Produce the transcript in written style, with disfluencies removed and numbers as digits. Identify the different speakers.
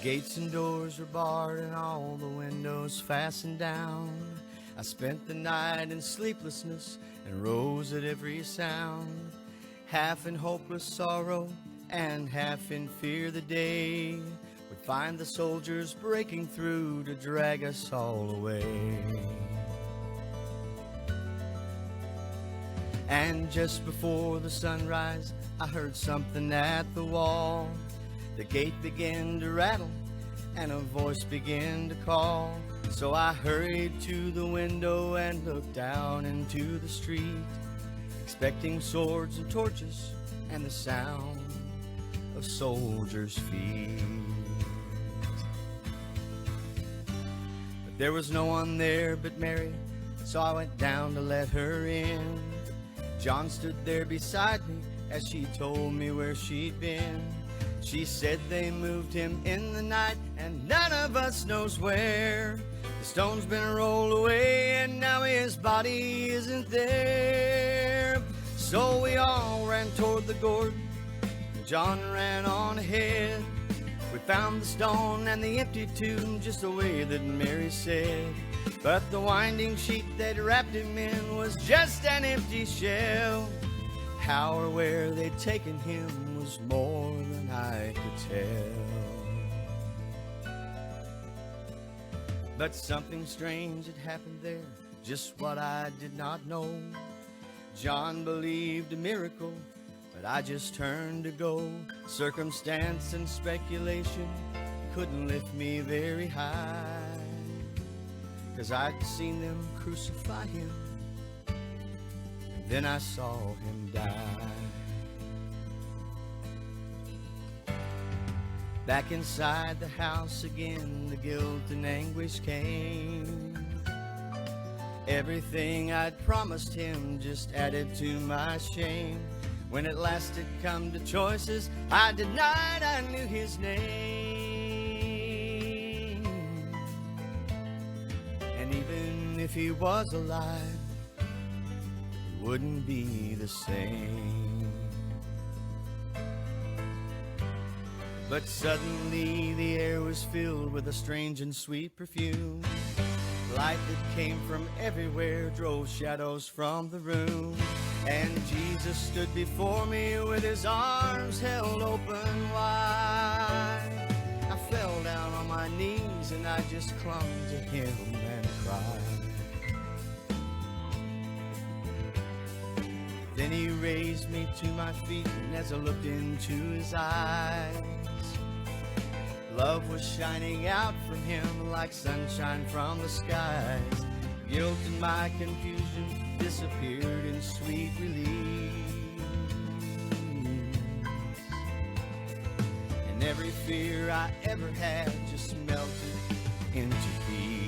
Speaker 1: Gates and doors were barred and all the windows fastened down. I spent the night in sleeplessness and rose at every sound, half in hopeless sorrow and half in fear the day would find the soldiers breaking through to drag us all away. And just before the sunrise, I heard something at the wall. The gate began to rattle and a voice began to call. So I hurried to the window and looked down into the street, expecting swords and torches and the sound of soldiers' feet. But there was no one there but Mary, so I went down to let her in. John stood there beside me as she told me where she'd been. She said they moved him in the night and none of us knows where. The stone's been rolled away and now his body isn't there. So we all ran toward the gourd and John ran on ahead. We found the stone and the empty tomb just the way that Mary said. But the winding sheet that wrapped him in was just an empty shell. How or where they'd taken him was more than I could tell. But something strange had happened there, just what I did not know. John believed a miracle, but I just turned to go. Circumstance and speculation couldn't lift me very high, 'cause I'd seen them crucify him, and then I saw him die. Back inside the house again, the guilt and anguish came. Everything I'd promised him just added to my shame. When at last it come to choices, I denied I knew his name. And even if he was alive, it wouldn't be the same. But suddenly the air was filled with a strange and sweet perfume. Light that came from everywhere drove shadows from the room. And Jesus stood before me with his arms held open wide. I fell down on my knees and I just clung to him and cried. Then he raised me to my feet, and as I looked into his eyes, love was shining out from him like sunshine from the skies. Guilt and my confusion disappeared in sweet release, and every fear I ever had just melted into peace.